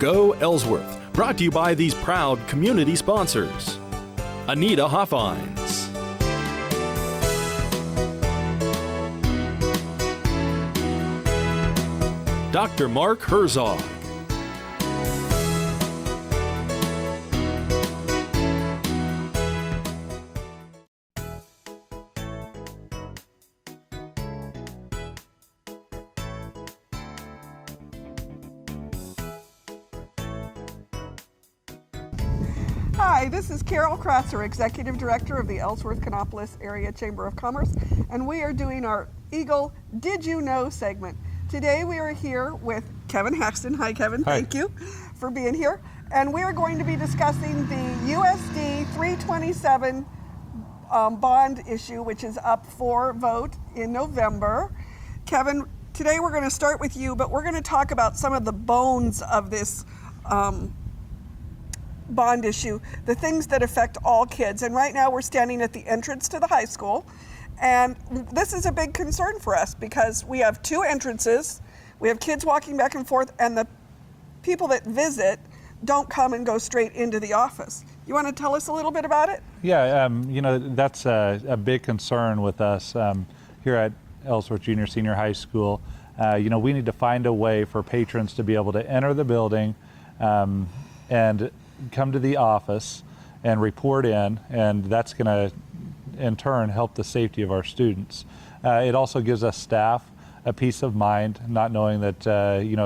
Go Ellsworth, brought to you by these proud community sponsors. Anita Hoffines, Dr. Mark Herzog, Hi, this is Carol Kratzer, Executive Director of the Ellsworth-Kanopolis Area Chamber of Commerce, and we are doing our Eagle Did You Know segment. Today we are here with Kevin Haxton. Hi, Kevin. Hi. Thank you for being here. And we are going to be discussing the USD 327 bond issue, which is up for vote in November. Kevin, today we're going to start with you, but we're going to talk about some of the bones of this bond issue, the things that affect all kids. And right now we're standing at the entrance to the high school, and this is a big concern for us because we have two entrances, we have kids walking back and forth, and the people that visit don't come and go straight into the office. You want to tell us a little bit about it? Yeah, that's a big concern with us here at Ellsworth Junior Senior High School. We need to find a way for patrons to be able to enter the building and come to the office and report in, and that's going to in turn help the safety of our students. It also gives us staff a peace of mind, not knowing that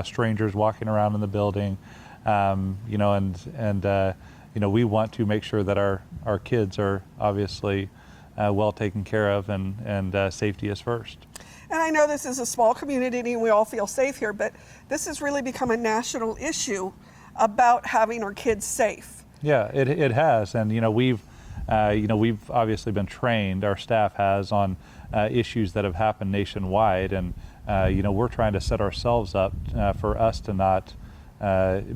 strangers walking around in the building, we want to make sure that our kids are obviously well taken care of, and safety is first. And I know this is a small community and we all feel safe here, but this has really become a national issue about having our kids safe. Yeah, it has, and we've obviously been trained. Our staff has on issues that have happened nationwide, and we're trying to set ourselves up for us to not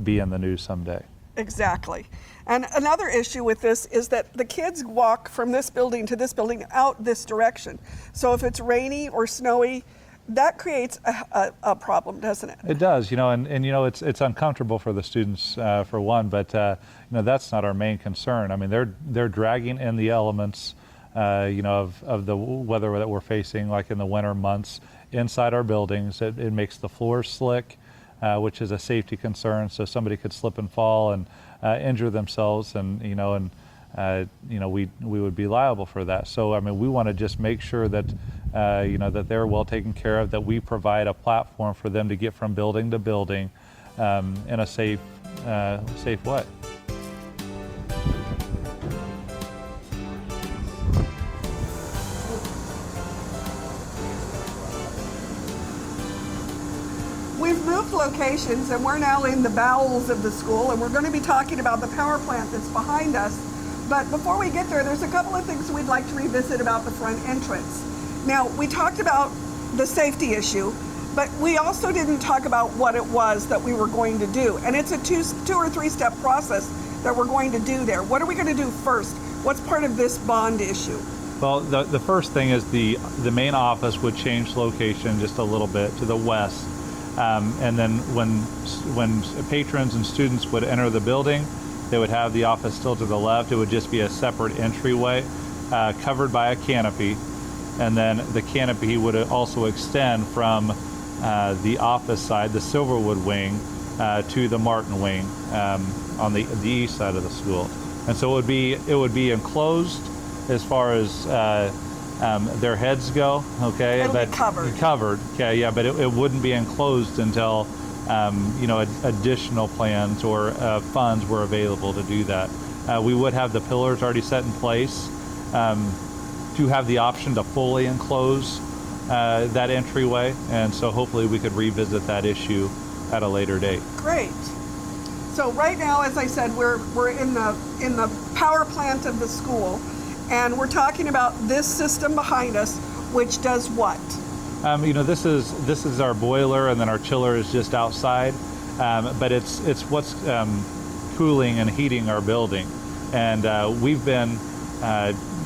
be in the news someday. Exactly. And another issue with this is that the kids walk from this building to this building out this direction. So if it's rainy or snowy, that creates a problem, doesn't it? It does, it's uncomfortable for the students for one, but that's not our main concern. I mean, they're dragging in the elements, of the weather that we're facing, like in the winter months, inside our buildings. It makes the floors slick, which is a safety concern. So somebody could slip and fall and injure themselves, and we would be liable for that. So we want to just make sure that that they're well taken care of, that we provide a platform for them to get from building to building in a safe way. We've moved locations and we're now in the bowels of the school, and we're going to be talking about the power plant that's behind us. But before we get there, there's a couple of things we'd like to revisit about the front entrance. Now, we talked about the safety issue, but we also didn't talk about what it was that we were going to do. And it's a two or three step process that we're going to do there. What are we going to do first? What's part of this bond issue? Well, the first thing is the main office would change location just a little bit to the west. And then when patrons and students would enter the building, they would have the office still to the left. It would just be a separate entryway covered by a canopy. And then the canopy would also extend from the office side, the Silverwood wing, to the Martin wing on the east side of the school. And so it would be enclosed as far as their heads go. Okay, it'll be covered. Covered. Okay, yeah, but it wouldn't be enclosed until additional plans or funds were available to do that. We would have the pillars already set in place. To have the option to fully enclose that entryway, and so hopefully we could revisit that issue at a later date. Great. So right now, as I said, we're in the power plant of the school, and we're talking about this system behind us, which does what? This is our boiler, and then our chiller is just outside, but it's what's cooling and heating our building, and we've been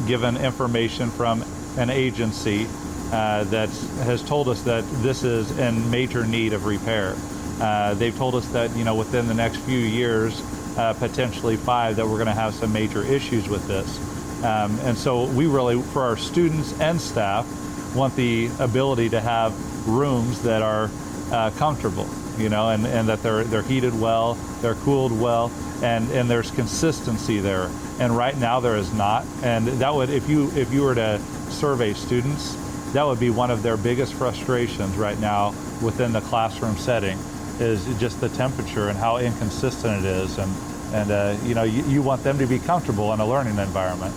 given information from an agency that has told us that this is in major need of repair. They've told us that, within the next few years, potentially 5, that we're going to have some major issues with this. And so we really, for our students and staff, want the ability to have rooms that are comfortable, and that they're heated well, they're cooled well, and there's consistency there. And right now there is not. And that would, if you were to survey students, that would be one of their biggest frustrations right now within the classroom setting, is just the temperature and how inconsistent it is. And you want them to be comfortable in a learning environment.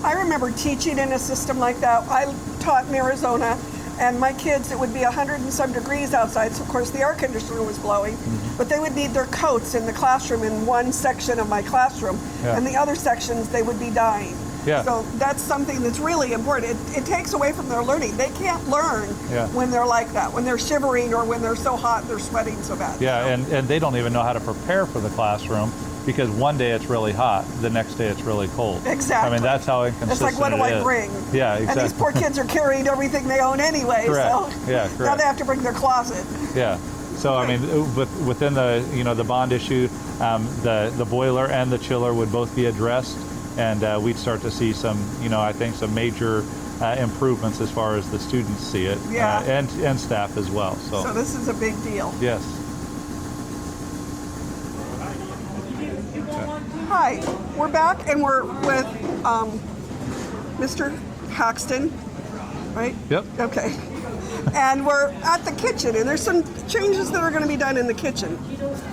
I remember teaching in a system like that. I taught in Arizona, and my kids, it would be 100 and some degrees outside, so of course the air conditioner was blowing, but they would need their coats in the classroom in one section of my classroom, and the other sections they would be dying. Yeah. So that's something that's really important. It takes away from their learning. They can't learn when they're like that, when they're shivering or when they're so hot they're sweating so bad. Yeah, and they don't even know how to prepare for the classroom, because one day it's really hot, the next day it's really cold. Exactly. I mean, that's how inconsistent it's like, what do I bring? Yeah, exactly. And these poor kids are carrying everything they own anyway. Correct. So Yeah, correct. now they have to bring their closet. Yeah. So I mean, within the the bond issue, the boiler and the chiller would both be addressed, and we'd start to see some, I think some major improvements as far as the students see it, and staff as well. So this is a big deal. Yes. Hi, we're back and we're with Mr. Paxton, right? Yep. Okay. And we're at the kitchen, and there's some changes that are going to be done in the kitchen.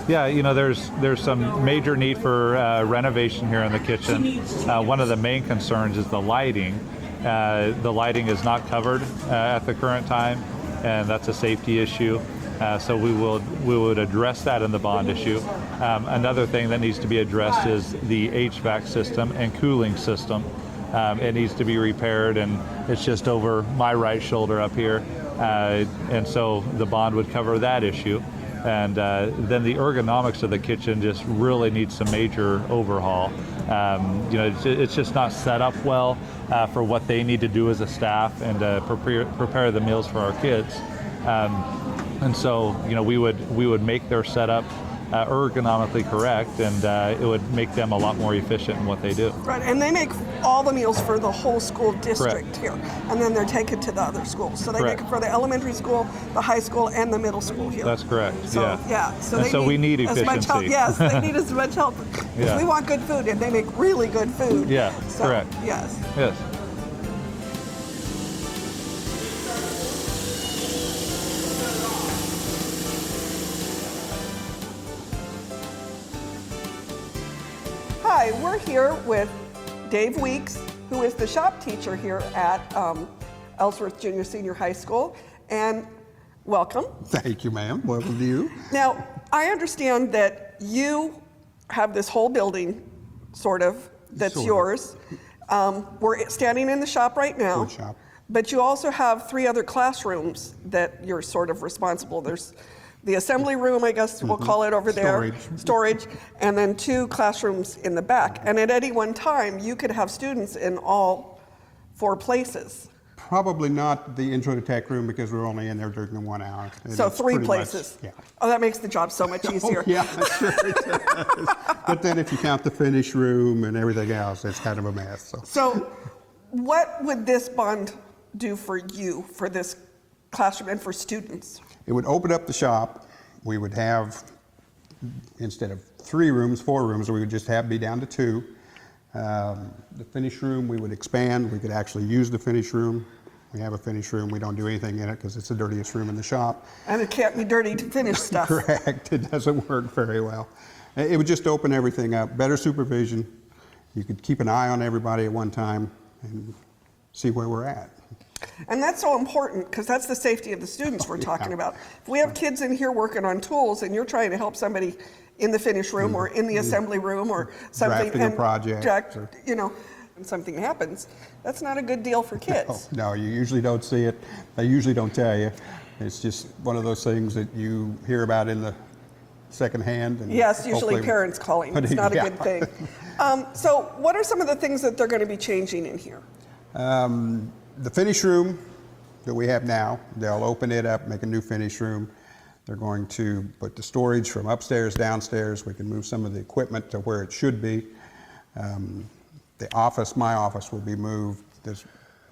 Yeah, there's some major need for renovation here in the kitchen. One of the main concerns is the lighting. The lighting is not covered at the current time, and that's a safety issue. So we would address that in the bond issue. Another thing that needs to be addressed is the HVAC system and cooling system. It needs to be repaired, and it's just over my right shoulder up here. And so the bond would cover that issue. And then the ergonomics of the kitchen just really needs some major overhaul. It's just not set up well for what they need to do as a staff and prepare the meals for our kids. And so, we would make their setup ergonomically correct, and it would make them a lot more efficient in what they do. Right, and they make all the meals for the whole school district Correct. here, and then they're taken to the other schools. So they Correct. make it for the elementary school, the high school, and the middle school here. That's correct. So, yeah. So we need as much help. efficiency. Yes, they need as much help. Because we want good food, and they make really good food. Yeah, So, correct. Yes. Yes. Hi, we're here with Dave Weeks, who is the shop teacher here at Ellsworth Junior Senior High School, and welcome. Thank you, ma'am. Welcome to you. Now, I understand that you have this whole building, sort of, that's Sort of. yours. We're standing in the shop right now. Good shop. But you also have 3 other classrooms that you're sort of responsible. There's the assembly room, I guess we'll call it over there. Storage. And then 2 classrooms in the back. And at any one time, you could have students in all 4 places. Probably not the intro to tech room because we're only in there during the 1 hour. So 3 places. Yeah. Oh, that makes the job so much easier. Oh, yeah, sure it does. But then if you count the finish room and everything else, it's kind of a mess. So what would this bond do for you, for this classroom and for students? It would open up the shop. We would have, instead of 3 rooms, 4 rooms, we would just be down to 2. The finish room, we would expand. We could actually use the finish room. We have a finish room. We don't do anything in it because it's the dirtiest room in the shop. And it can't be dirty to finish stuff. Correct. It doesn't work very well. It would just open everything up. Better supervision. You could keep an eye on everybody at one time and see where we're at. And that's so important because that's the safety of the students we're talking about. If we have kids in here working on tools and you're trying to help somebody in the finish room or in the assembly room or something, Drafting a project. and something happens, that's not a good deal for kids. No, you usually don't see it. They usually don't tell you. It's just one of those things that you hear about in the second hand. And yes, usually parents calling. It's not a good thing. So what are some of the things that they're going to be changing in here? The finish room that we have now, they'll open it up, make a new finish room. They're going to put the storage from upstairs, downstairs. We can move some of the equipment to where it should be. The office, my office, will be moved. This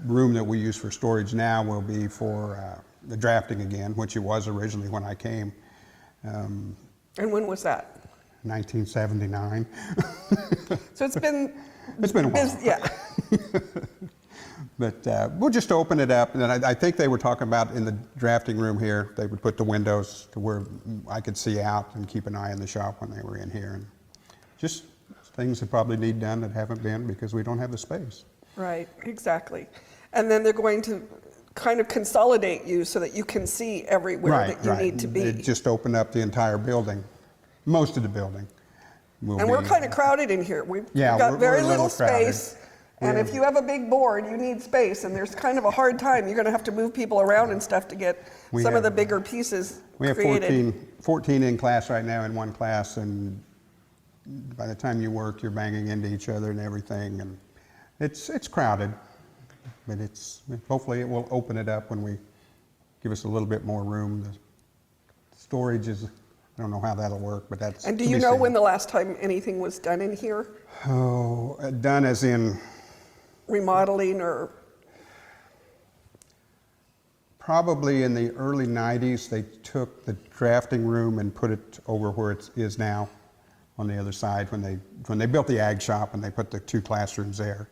room that we use for storage now will be for the drafting again, which it was originally when I came. And when was that? 1979. So it's been... It's been a while. Yeah. But we'll just open it up, and then I think they were talking about in the drafting room here, they would put the windows to where I could see out and keep an eye on the shop when they were in here. And just things that probably need done that haven't been because we don't have the space. Right, exactly. And then they're going to kind of consolidate you so that you can see everywhere that you need to be. It just opened up the entire building, most of the building. And we're kind of crowded in here. We've Yeah, got we're very a little little crowded. space. And if you have a big board, you need space, and there's kind of a hard time. You're going to have to move people around and stuff to get some of the bigger pieces We have created. 14 in class right now in one class, and by the time you work, you're banging into each other and everything, and it's crowded. But hopefully it will open it up when we give us a little bit more room. The storage is, I don't know how that'll work, but that's. And do to you be know seen. when the last time anything was done in here? Oh, done as in Remodeling or? probably in the early 90s. They took the drafting room and put it over where it is now, on the other side when they built the ag shop and they put the 2 classrooms there.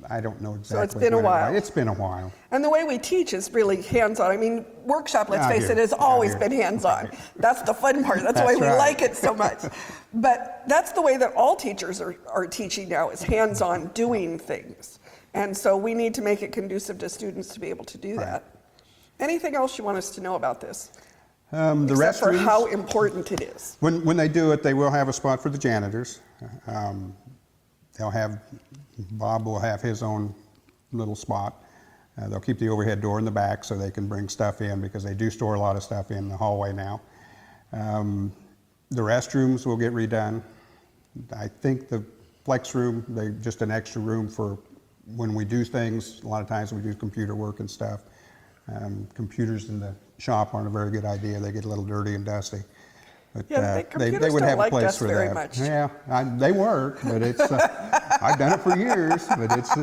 I don't know exactly. So it's been a when it was. while. It's been a while. And the way we teach is really hands-on. I mean, workshop, let's Out face here. it, has Out always here. been hands-on. That's the fun part. That's why That's we right. like it so much. But that's the way that all teachers are teaching now, is hands-on doing things. And so we need to make it conducive to students to be able to do that. Anything else you want us to know about this? The Except for restrooms, how important it is. when they do it, they will have a spot for the janitors. Bob will have his own little spot. They'll keep the overhead door in the back so they can bring stuff in, because they do store a lot of stuff in the hallway now. The restrooms will get redone. I think the flex room, just an extra room for when we do things. A lot of times we do computer work and stuff. Computers in the shop aren't a very good idea. They get a little dirty and dusty. But Yeah, they computers would don't have like a place dust for very that. much. Yeah, they work, but it's I've done it for years. But it's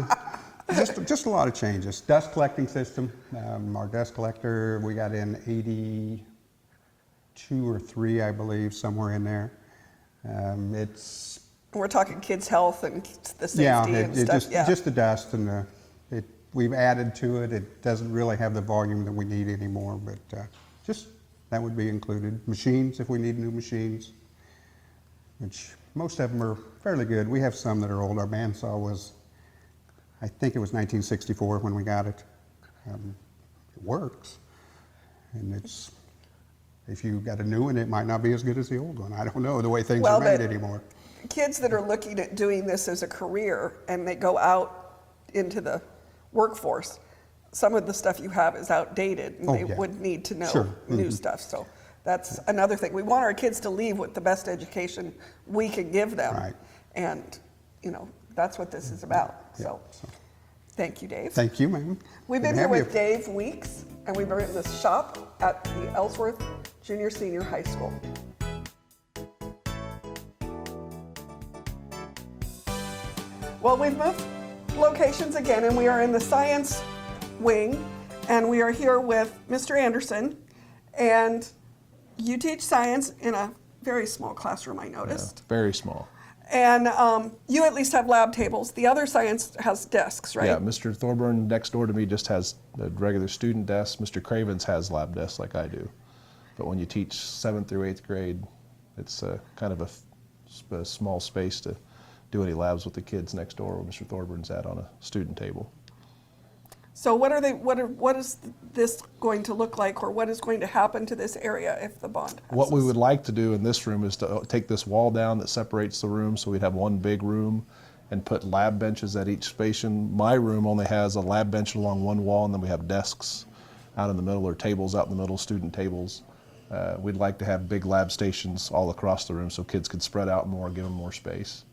just a lot of changes. Dust collecting system. Our dust collector, we got in 82 or 3, I believe, somewhere in there. We're talking kids' health and the safety and stuff. Just the dust, and we've added to it. It doesn't really have the volume that we need anymore, but just that would be included. Machines, if we need new machines, which most of them are fairly good. We have some that are old. Our bandsaw was, I think it was 1964 when we got it. It works, and if you got a new one, it might not be as good as the old one. I don't know the way things are made anymore. Kids that are looking at doing this as a career and they go out into the workforce, some of the stuff you have is outdated, and they would need to know new stuff. So that's another thing. We want our kids to leave with the best education we can give them. Right. And, that's what this is about. So thank you, Dave. Thank you, ma'am. We've been here with Dave Weeks, and we've been in this shop at the Ellsworth Junior Senior High School. Well, we've moved locations again, and we are in the science wing, and we are here with Mr. Anderson, and you teach science in a very small classroom, I noticed. Yeah, very small. And you at least have lab tables. The other science has desks, right? Yeah, Mr. Thorburn next door to me just has a regular student desk. Mr. Cravens has lab desks like I do. But when you teach 7th through 8th grade, it's kind of a small space to do any labs with the kids next door where Mr. Thorburn's at on a student table. So what is this going to look like, or what is going to happen to this area if the bond passes? What we would like to do in this room is to take this wall down that separates the room, so we'd have one big room, and put lab benches at each station. My room only has a lab bench along one wall, and then we have desks out in the middle, or tables out in the middle, student tables. We'd like to have big lab stations all across the room so kids could spread out more, give them more space.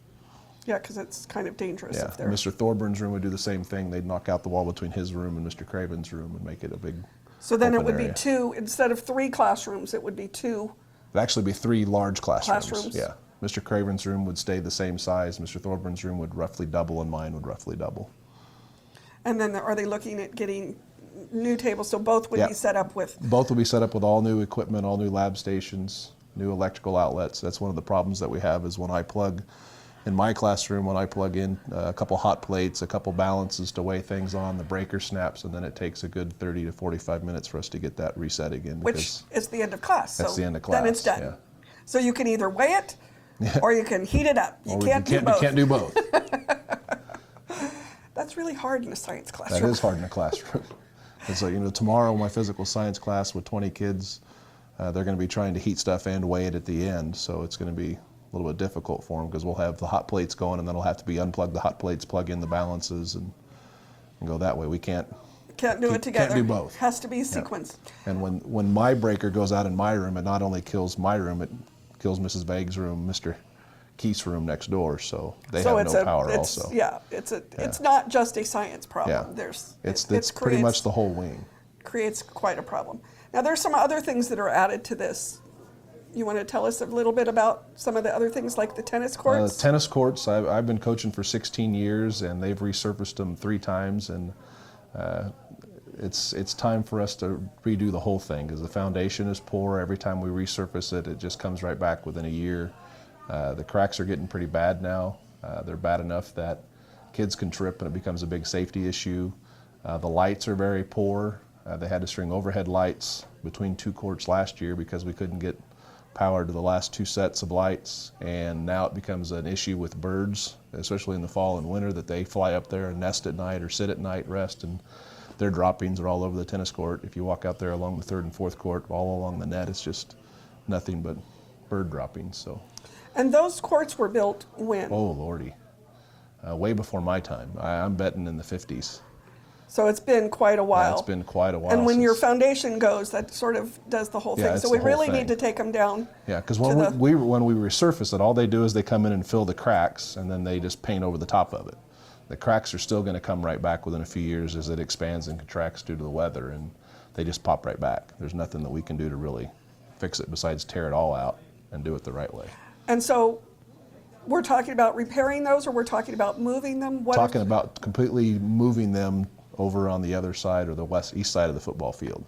Yeah, because it's kind of dangerous Yeah, if they're... Mr. Thorburn's room would do the same thing. They'd knock out the wall between his room and Mr. Craven's room and make it a big So then it open would be area. 2, instead of 3 classrooms, it would be 2. It'd actually be 3 large classrooms. Classrooms. Yeah. Mr. Craven's room would stay the same size. Mr. Thorburns' room would roughly double, and mine would roughly double. And then are they looking at getting new tables? So both would Yeah. be set up with, Both will be set up with all new equipment, all new lab stations, new electrical outlets. That's one of the problems that we have is when I plug in my classroom, when I plug in a couple hot plates, a couple balances to weigh things on, the breaker snaps, and then it takes a good 30 to 45 minutes for us to get that reset again. which is the end of class. That's So the end of Then it's class, done. yeah. So you can either weigh it or you can heat it up. You can't do both. You can't do both. That's really hard in a science That classroom. is hard in a classroom. And so, tomorrow my physical science class with 20 kids, they're going to be trying to heat stuff and weigh it at the end. So it's going to be a little bit difficult for them because we'll have the hot plates going and then it'll have to be unplug the hot plates, plug in the balances, and go that way. We can't do it together. Can't do both. Has to be sequenced. And when my breaker goes out in my room, it not only kills my room, it kills Mrs. Vague's room, Mr. Keith's room next door. So they have no power also. Yeah, it's not just a science problem. Yeah. It It's pretty much the whole wing. creates quite a problem. Now there's some other things that are added to this. You want to tell us a little bit about some of the other things like the tennis courts? Tennis courts, I've been coaching for 16 years and they've resurfaced them 3 times, and it's time for us to redo the whole thing because the foundation is poor. Every time we resurface it, it just comes right back within a year. The cracks are getting pretty bad now. They're bad enough that kids can trip and it becomes a big safety issue. The lights are very poor. They had to string overhead lights between 2 courts last year because we couldn't get power to the last 2 sets of lights, and now it becomes an issue with birds, especially in the fall and winter, that they fly up there and nest at night or sit at night, rest, and their droppings are all over the tennis court. If you walk out there along the 3rd and 4th court, all along the net, it's just nothing but bird droppings. So. And those courts were built when? Oh, Lordy. Way before my time. I'm betting in the 50s. So it's been quite a while. Yeah, it's been quite a while. And when your foundation goes, that sort of does the whole Yeah, thing. it's So we the whole really thing. need to take them down. Yeah, because when we resurface it, all they do is they come in and fill the cracks, and then they just paint over the top of it. The cracks are still going to come right back within a few years as it expands and contracts due to the weather, and they just pop right back. There's nothing that we can do to really fix it besides tear it all out and do it the right way. And so we're talking about repairing those, or we're talking about moving them? Talking about completely moving them over on the other side or the east side of the football field.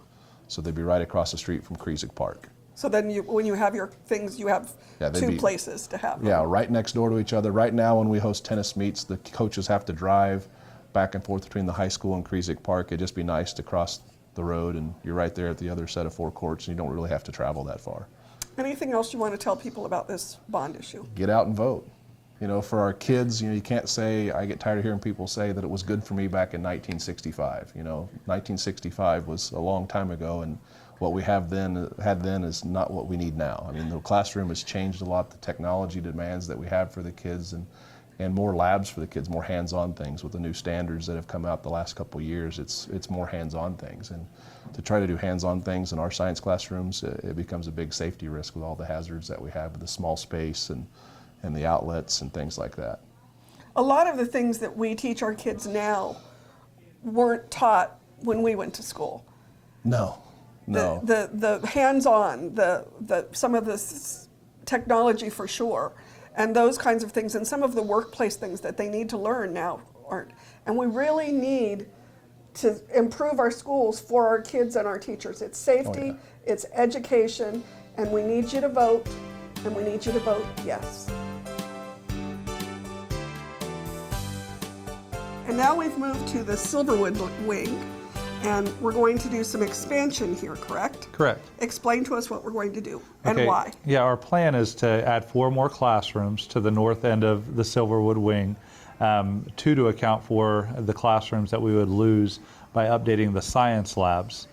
So they'd be right across the street from Kriesig Park. So then when you have your things, you have Yeah, they'd 2 be- places to have them. Yeah, right next door to each other. Right now when we host tennis meets, the coaches have to drive back and forth between the high school and Kriesig Park. It'd just be nice to cross the road and you're right there at the other set of 4 courts and you don't really have to travel that far. Anything else you want to tell people about this bond issue? Get out and vote. For our kids, you can't say, I get tired of hearing people say that it was good for me back in 1965. 1965 was a long time ago, and what we had then is not what we need now. I mean, the classroom has changed a lot. The technology demands that we have for the kids and more labs for the kids, more hands-on things with the new standards that have come out the last couple of years. It's more hands-on things. And to try to do hands-on things in our science classrooms, it becomes a big safety risk with all the hazards that we have with the small space and the outlets and things like that. A lot of the things that we teach our kids now weren't taught when we went to school. No. The hands-on, some of the technology for sure, and those kinds of things, and some of the workplace things that they need to learn now aren't. And we really need to improve our schools for our kids and our teachers. It's safety, it's education, and we need you to vote, and we need you to vote yes. And now we've moved to the Silverwood wing, and we're going to do some expansion here, correct? Correct. Explain to us what we're going to do and Okay. why. Yeah, our plan is to add 4 more classrooms to the north end of the Silverwood wing, 2 to account for the classrooms that we would lose by updating the science labs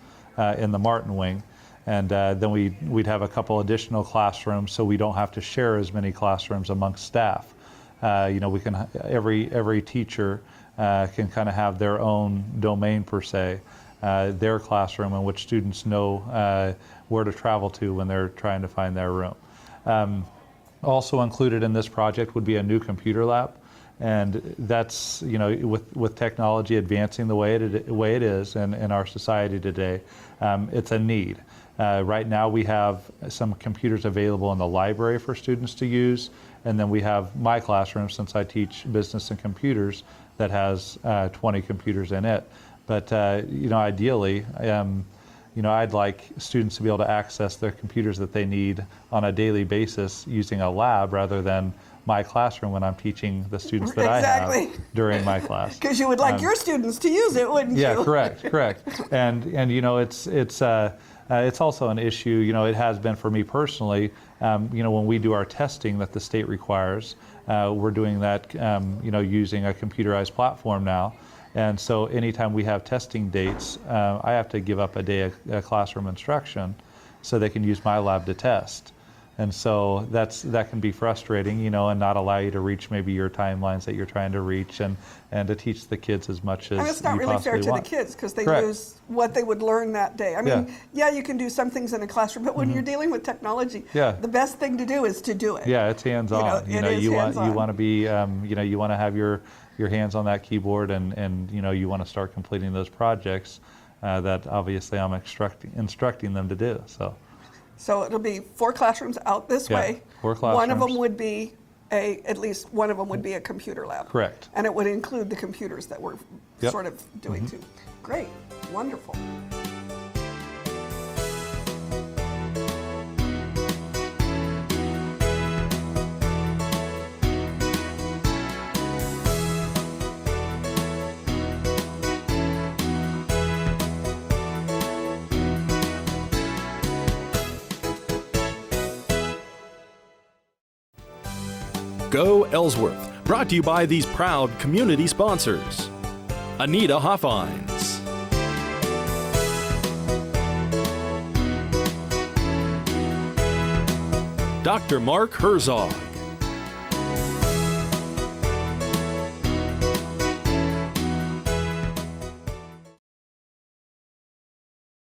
in the Martin wing. And then we'd have a couple additional classrooms so we don't have to share as many classrooms amongst staff. We can, every teacher can kind of have their own domain per se, their classroom in which students know where to travel to when they're trying to find their room. Also included in this project would be a new computer lab, and that's, with technology advancing the way it is in our society today, It's a need. Right now we have some computers available in the library for students to use, and then we have my classroom, since I teach business and computers, that has 20 computers in it. But ideally, I'd like students to be able to access their computers that they need on a daily basis using a lab rather than my classroom when I'm teaching the students that I have during my class. Because you would like your students to use it, wouldn't you? Yeah, correct. And it's also an issue. It has been for me personally. When we do our testing that the state requires, we're doing that. Using a computerized platform now. And so anytime we have testing dates, I have to give up a day of classroom instruction so they can use my lab to test. And so that can be frustrating, and not allow you to reach maybe your timelines that you're trying to reach, and to teach the kids as much as you possibly want. It's not really fair to the kids because they lose what they would learn that day. I mean, you can do some things in a classroom, but when you're dealing with technology, the best thing to do is to do it. Yeah, it's hands-on. You want to be, you want to have your hands on that keyboard, and you want to start completing those projects that obviously I'm instructing them to do. So it'll be 4 classrooms out this way. 4 classrooms. One of them would be at least one of them would be a computer lab. Correct. And it would include the computers that we're sort of doing too. Great, wonderful. Go Ellsworth, brought to you by these proud community sponsors. Anita Hoffines, Dr. Mark Herzog,